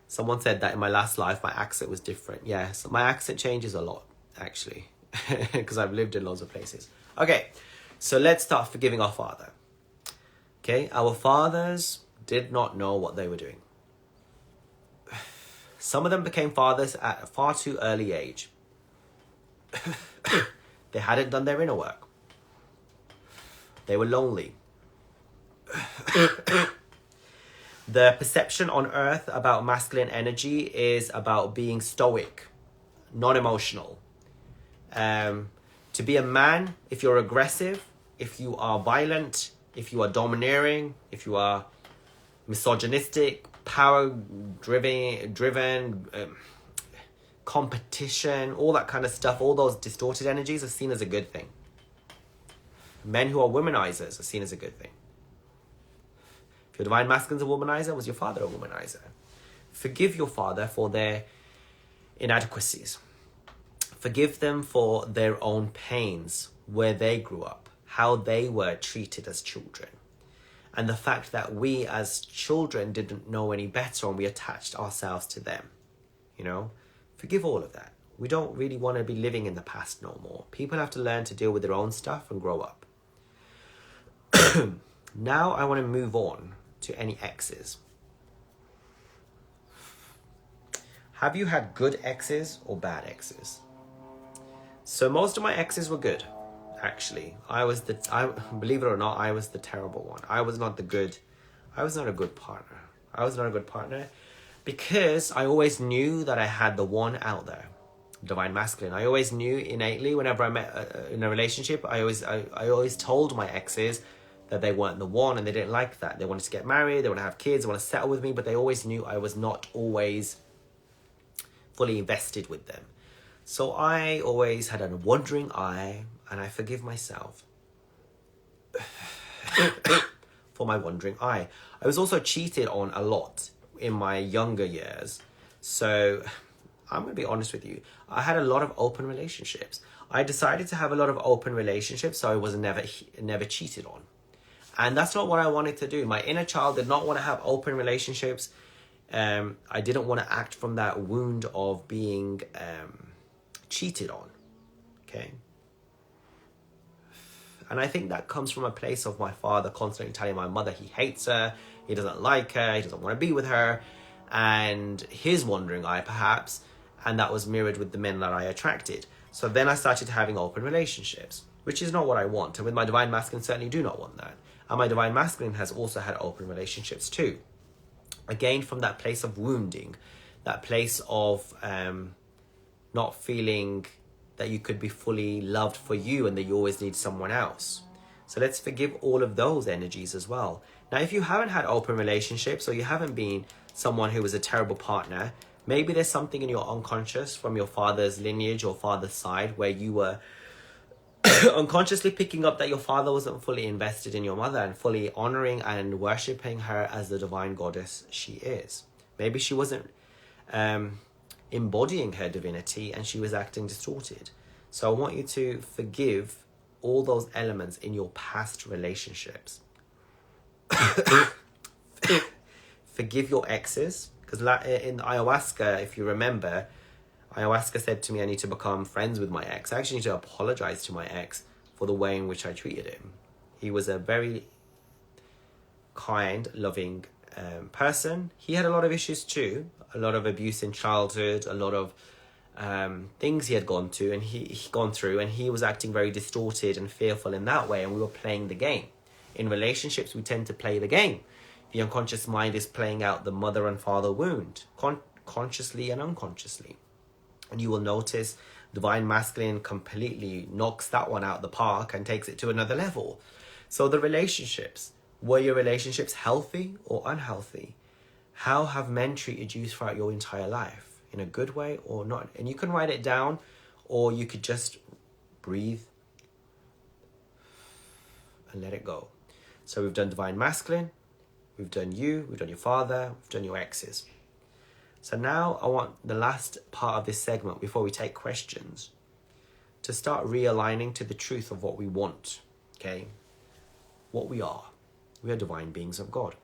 Someone said that in my last life, my accent was different. Yeah, so my accent changes a lot, actually, because I've lived in loads of places. Okay, so let's start forgiving our father. Okay, our fathers did not know what they were doing. Some of them became fathers at a far too early age. They hadn't done their inner work. They were lonely. The perception on earth about masculine energy is about being stoic, non-emotional. To be a man, if you're aggressive, if you are violent, if you are domineering, if you are misogynistic, power-driven, competition, all that kind of stuff, all those distorted energies are seen as a good thing. Men who are womanizers are seen as a good thing. If your divine masculine's a womanizer, was your father a womanizer? Forgive your father for their inadequacies. Forgive them for their own pains, where they grew up, how they were treated as children. And the fact that we as children didn't know any better and we attached ourselves to them. Forgive all of that. We don't really want to be living in the past no more. People have to learn to deal with their own stuff and grow up. Now I want to move on to any exes. Have you had good exes or bad exes? So most of my exes were good, actually. Believe it or not, I was the terrible one. I was not a good partner. I was not a good partner because I always knew that I had the one out there, divine masculine. I always knew innately whenever I met in a relationship, I always told my exes that they weren't the one and they didn't like that. They wanted to get married, they want to have kids, they want to settle with me, but they always knew I was not always fully invested with them. So I always had a wandering eye, and I forgive myself for my wandering eye. I was also cheated on a lot in my younger years. So I'm going to be honest with you. I had a lot of open relationships. I decided to have a lot of open relationships so I was never cheated on. And that's not what I wanted to do. My inner child did not want to have open relationships. I didn't want to act from that wound of being cheated on. Okay? And I think that comes from a place of my father constantly telling my mother he hates her, he doesn't like her, he doesn't want to be with her, and his wandering eye perhaps. And that was mirrored with the men that I attracted. So then I started having open relationships, which is not what I want. And with my divine masculine, certainly do not want that. And my divine masculine has also had open relationships too. Again, from that place of wounding, that place of not feeling that you could be fully loved for you and that you always need someone else. So let's forgive all of those energies as well. Now, if you haven't had open relationships or you haven't been someone who was a terrible partner, maybe there's something in your unconscious from your father's lineage or father's side where you were unconsciously picking up that your father wasn't fully invested in your mother and fully honoring and worshipping her as the divine goddess she is. Maybe she wasn't embodying her divinity and she was acting distorted. So I want you to forgive all those elements in your past relationships. Forgive your exes, because in ayahuasca, if you remember, ayahuasca said to me I need to become friends with my ex. I actually need to apologize to my ex for the way in which I treated him. He was a very kind, loving person. He had a lot of issues too, a lot of abuse in childhood, a lot of things he had gone through, and he was acting very distorted and fearful in that way, and we were playing the game. In relationships, we tend to play the game. The unconscious mind is playing out the mother and father wound, consciously and unconsciously. And you will notice divine masculine completely knocks that one out the park and takes it to another level. So the relationships, were your relationships healthy or unhealthy? How have men treated you throughout your entire life? In a good way or not? And you can write it down, or you could just breathe and let it go. So we've done divine masculine, we've done you, we've done your father, we've done your exes. So now I want the last part of this segment, before we take questions, to start realigning to the truth of what we want, okay? What we are. We are divine beings of God.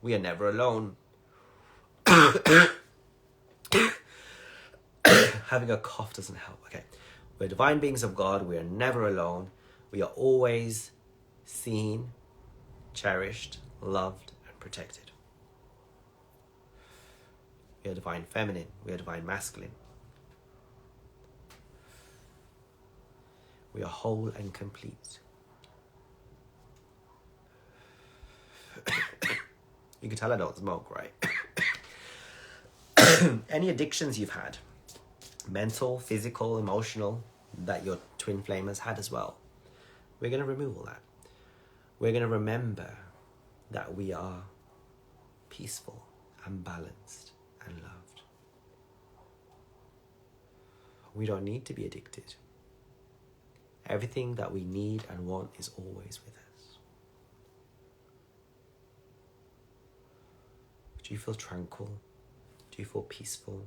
We are never alone. Having a cough doesn't help, okay? We're divine beings of God. We are never alone. We are always seen, cherished, loved, and protected. We are divine feminine. We are divine masculine. We are whole and complete. You can tell I don't smoke, right? Any addictions you've had, mental, physical, emotional, that your twin flame has had as well, we're going to remove all that. We're going to remember that we are peaceful and balanced and loved. We don't need to be addicted. Everything that we need and want is always with us. Do you feel tranquil? Do you feel peaceful?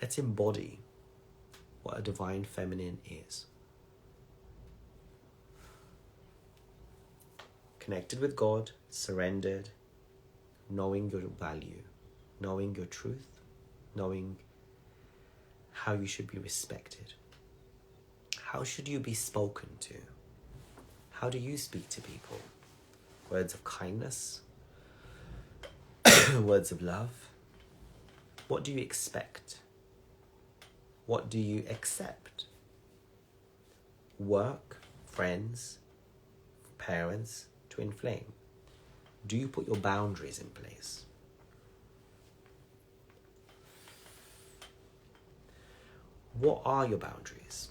Let's embody what a divine feminine is. Connected with God, surrendered, knowing your value, knowing your truth, knowing how you should be respected. How should you be spoken to? How do you speak to people? Words of kindness? Words of love? What do you expect? What do you accept? Work, friends, parents, twin flame. Do you put your boundaries in place? What are your boundaries?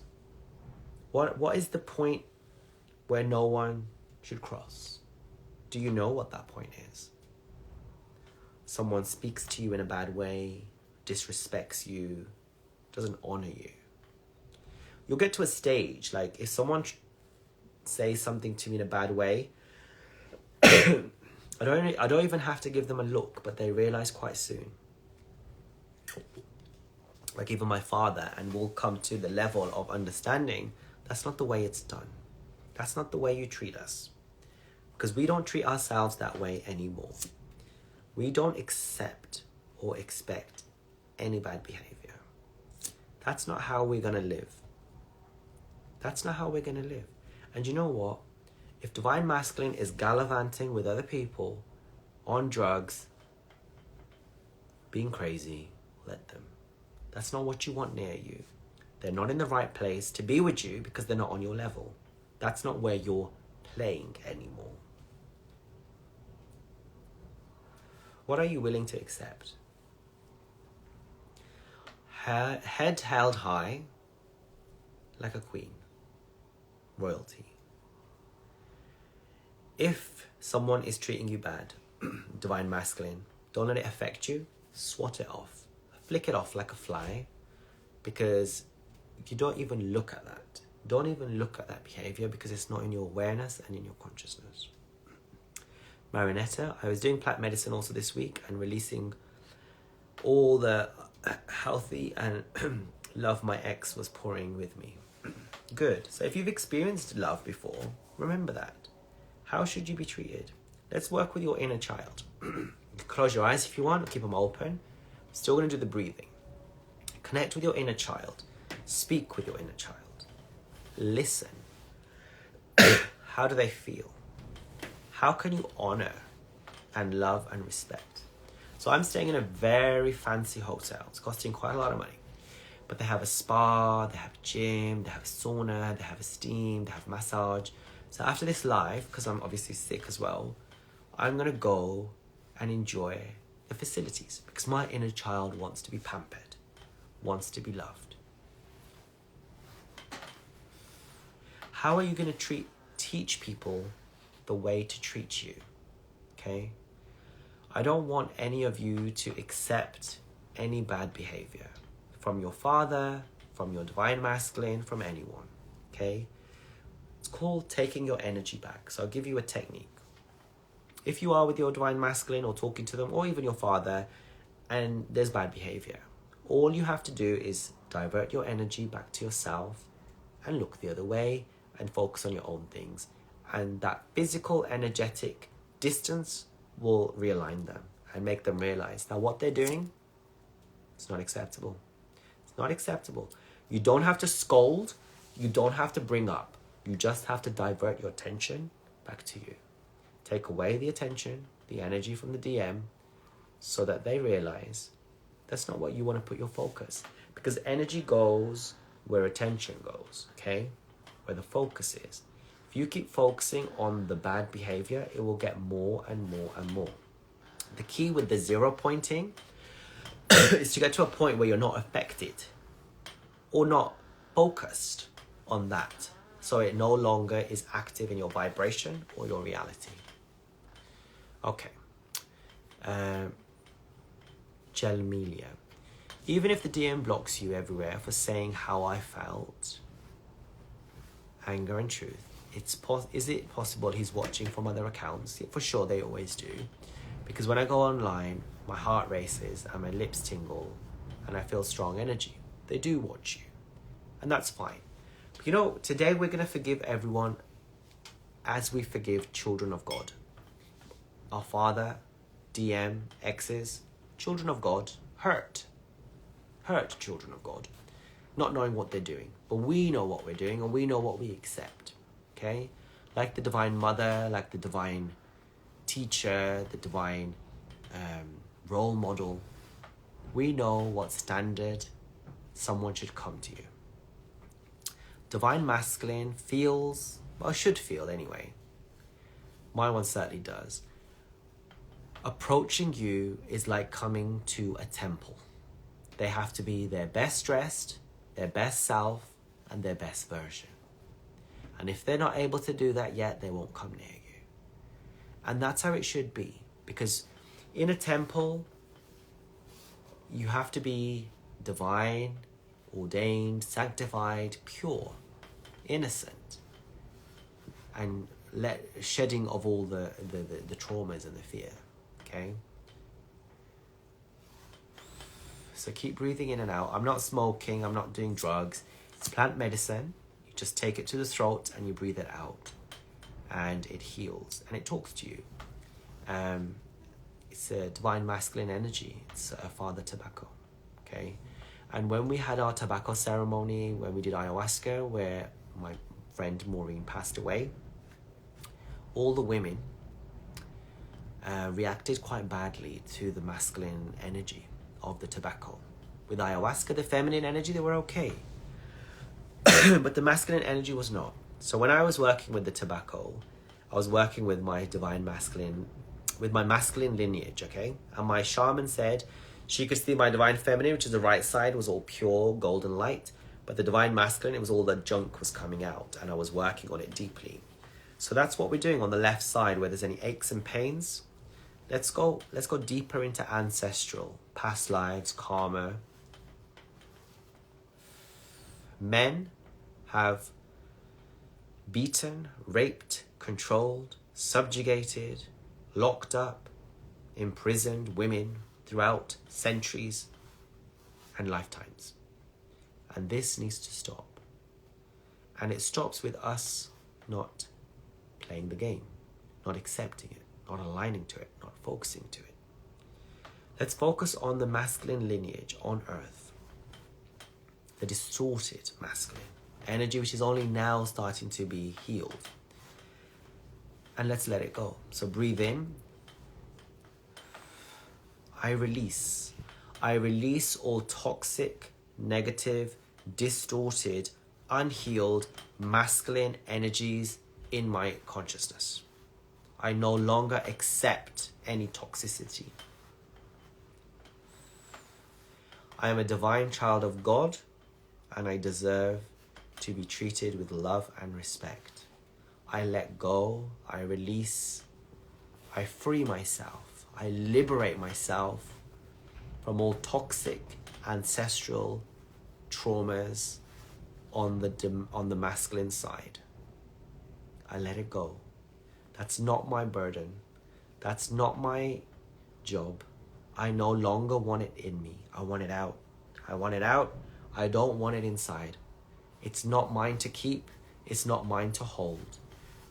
What is the point where no one should cross? Do you know what that point is? Someone speaks to you in a bad way, disrespects you, doesn't honor you. You'll get to a stage, like if someone says something to me in a bad way, I don't even have to give them a look, but they realize quite soon. Like even my father, and we'll come to the level of understanding that's not the way it's done. That's not the way you treat us. Because we don't treat ourselves that way anymore. We don't accept or expect any bad behavior. That's not how we're going to live. That's not how we're going to live. And you know what? If divine masculine is gallivanting with other people on drugs, being crazy, let them. That's not what you want near you. They're not in the right place to be with you because they're not on your level. That's not where you're playing anymore. What are you willing to accept? Head held high like a queen. Royalty. If someone is treating you bad, divine masculine, don't let it affect you. Swat it off. Flick it off like a fly, because you don't even look at that. Don't even look at that behavior because it's not in your awareness and in your consciousness. Marinetta, I was doing plant medicine also this week and releasing all the healthy and love my ex was pouring with me. Good. So if you've experienced love before, remember that. How should you be treated? Let's work with your inner child. Close your eyes if you want, keep them open. Still going to do the breathing. Connect with your inner child. Speak with your inner child. Listen. How do they feel? How can you honor and love and respect? So I'm staying in a very fancy hotel. It's costing quite a lot of money. But they have a spa, they have a gym, they have a sauna, they have a steam, they have massage. So after this live, because I'm obviously sick as well, I'm going to go and enjoy the facilities because my inner child wants to be pampered, wants to be loved. How are you going to teach people the way to treat you? Okay? I don't want any of you to accept any bad behavior from your father, from your divine masculine, from anyone. Okay? It's called taking your energy back. So I'll give you a technique. If you are with your divine masculine or talking to them or even your father and there's bad behavior, all you have to do is divert your energy back to yourself and look the other way and focus on your own things. And that physical, energetic distance will realign them and make them realize that what they're doing is not acceptable. It's not acceptable. You don't have to scold. You don't have to bring up. You just have to divert your attention back to you. Take away the attention, the energy from the DM, so that they realize that's not what you want to put your focus. Because energy goes where attention goes, okay? Where the focus is. If you keep focusing on the bad behavior, it will get more and more and more. The key with the zero pointing is to get to a point where you're not affected or not focused on that. So it no longer is active in your vibration or your reality. Okay. Gelmelia. Even if the DM blocks you everywhere for saying how I felt, anger and truth, is it possible he's watching from other accounts? For sure, they always do. Because when I go online, my heart races and my lips tingle and I feel strong energy. They do watch you. And that's fine. But you know, today we're going to forgive everyone as we forgive children of God. Our father, DM, exes, children of God, hurt children of God, not knowing what they're doing. But we know what we're doing and we know what we accept, okay? Like the divine mother, like the divine teacher, the divine role model. We know what standard someone should come to you. Divine masculine feels, well, should feel anyway. My one certainly does. Approaching you is like coming to a temple. They have to be their best dressed, their best self, and their best version. And if they're not able to do that yet, they won't come near you. And that's how it should be. Because in a temple, you have to be divine, ordained, sanctified, pure, innocent, and shedding of all the traumas and the fear. Okay? So keep breathing in and out. I'm not smoking. I'm not doing drugs. It's plant medicine. You just take it to the throat and you breathe it out. And it heals. And it talks to you. It's a divine masculine energy. It's a father tobacco. Okay? And when we had our tobacco ceremony, when we did ayahuasca, where my friend Maureen passed away, all the women reacted quite badly to the masculine energy. of the tobacco. With ayahuasca, the feminine energy, they were okay. But the masculine energy was not. So when I was working with the tobacco, I was working with my divine masculine, with my masculine lineage, okay? And my shaman said she could see my divine feminine, which is the right side, was all pure golden light. But the divine masculine, it was all the junk was coming out, and I was working on it deeply. So that's what we're doing on the left side, where there's any aches and pains. Let's go deeper into ancestral, past lives, karma. Men have beaten, raped, controlled, subjugated, locked up, imprisoned women throughout centuries and lifetimes. And this needs to stop. And it stops with us not playing the game, not accepting it, not aligning to it, not focusing to it. Let's focus on the masculine lineage on earth. The distorted masculine energy, which is only now starting to be healed. And let's let it go. So breathe in. I release. I release all toxic, negative, distorted, unhealed, masculine energies in my consciousness. I no longer accept any toxicity. I am a divine child of God, and I deserve to be treated with love and respect. I let go, I release, I free myself, I liberate myself from all toxic ancestral traumas on the masculine side. I let it go. That's not my burden. That's not my job. I no longer want it in me. I want it out. I want it out. I don't want it inside. It's not mine to keep. It's not mine to hold.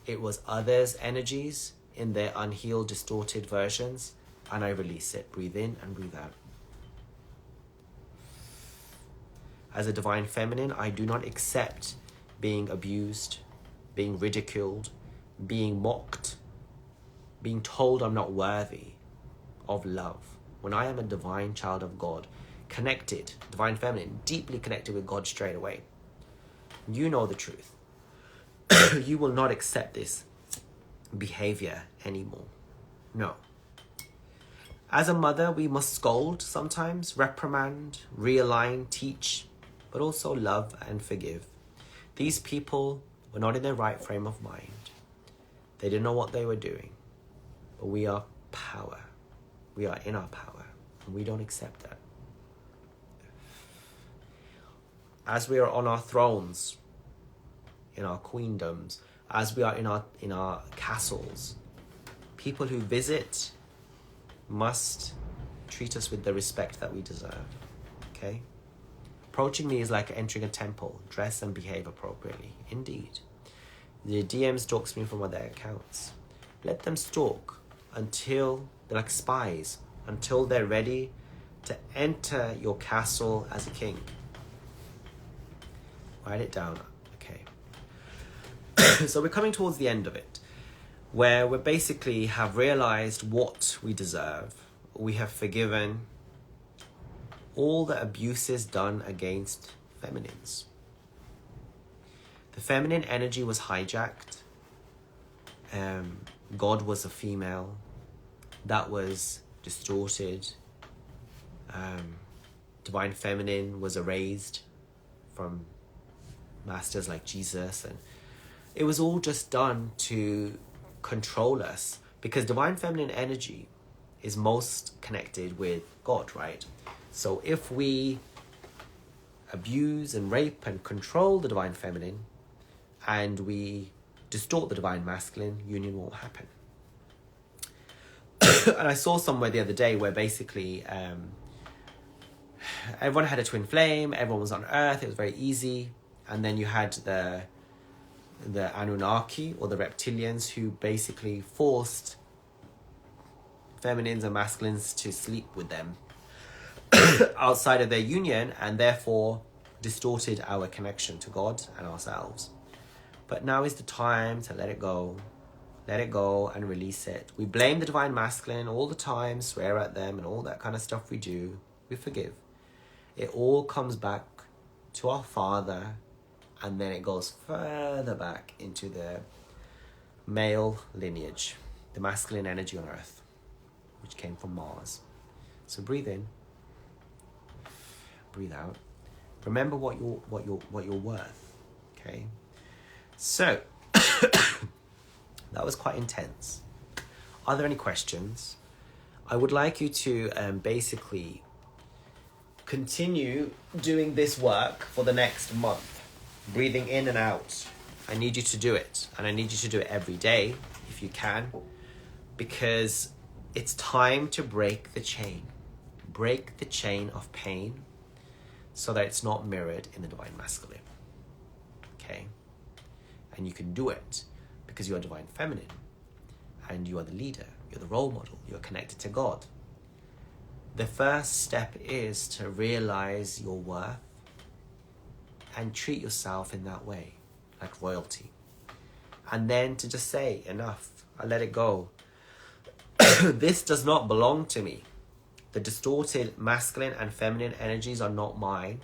It was others' energies in their unhealed, distorted versions, and I release it. Breathe in and breathe out. As a divine feminine, I do not accept being abused, being ridiculed, being mocked, being told I'm not worthy of love. When I am a divine child of God, connected, divine feminine, deeply connected with God straight away, you know the truth. You will not accept this behavior anymore. No. As a mother, we must scold sometimes, reprimand, realign, teach, but also love and forgive. These people were not in their right frame of mind. They didn't know what they were doing. But we are power. We are in our power, and we don't accept that. As we are on our thrones, in our queendoms, as we are in our castles, people who visit must treat us with the respect that we deserve. Okay? Approaching me is like entering a temple. Dress and behave appropriately. Indeed. The DM stalks me from other accounts. Let them stalk until they're like spies, until they're ready to enter your castle as a king. Write it down. Okay. So we're coming towards the end of it, where we basically have realized what we deserve. We have forgiven all the abuses done against feminines. The feminine energy was hijacked. God was a female. That was distorted. Divine feminine was erased from masters like Jesus, and it was all just done to control us, because divine feminine energy is most connected with God, right? So if we abuse and rape and control the divine feminine, and we distort the divine masculine, union won't happen. And I saw somewhere the other day where basically everyone had a twin flame, everyone was on Earth, it was very easy. And then you had the Anunnaki, or the reptilians, who basically forced feminines and masculines to sleep with them outside of their union, and therefore distorted our connection to God and ourselves. But now is the time to let it go and release it. We blame the divine masculine all the time, swear at them and all that kind of stuff we do. We forgive. It all comes back to our Father, and then it goes further back into the male lineage, the masculine energy on earth, which came from Mars. So breathe in, breathe out. Remember what you're worth. Okay. So that was quite intense. Are there any questions? I would like you to basically continue doing this work for the next month, breathing in and out. I need you to do it, and I need you to do it every day if you can, because it's time to break the chain. Break the chain of pain so that it's not mirrored in the divine masculine. Okay? And you can do it because you are divine feminine, and you are the leader, you're the role model, you're connected to God. The first step is to realize your worth and treat yourself in that way, like royalty. And then to just say, enough, I let it go. This does not belong to me. The distorted masculine and feminine energies are not mine.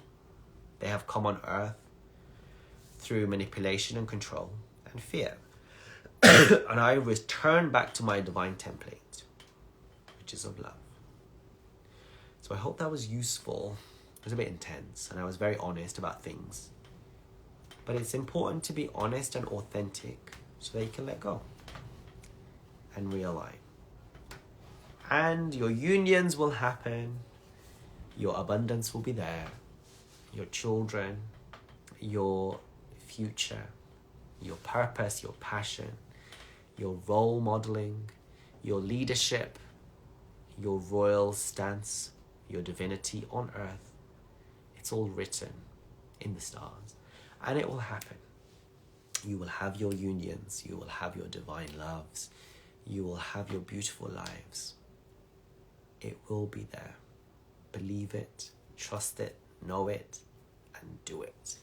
They have come on earth through manipulation and control and fear. And I return back to my divine template, which is of love. So I hope that was useful. It was a bit intense, and I was very honest about things. But it's important to be honest and authentic so that you can let go and realign. And your unions will happen. Your abundance will be there. Your children, your future, your purpose, your passion, your role modeling, your leadership, your royal stance, your divinity on earth. It's all written in the stars, and it will happen. You will have your unions. You will have your divine loves. You will have your beautiful lives. It will be there. Believe it, trust it, know it, and do it.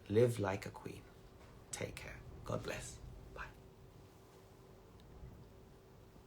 Live like a queen. Take care. God bless.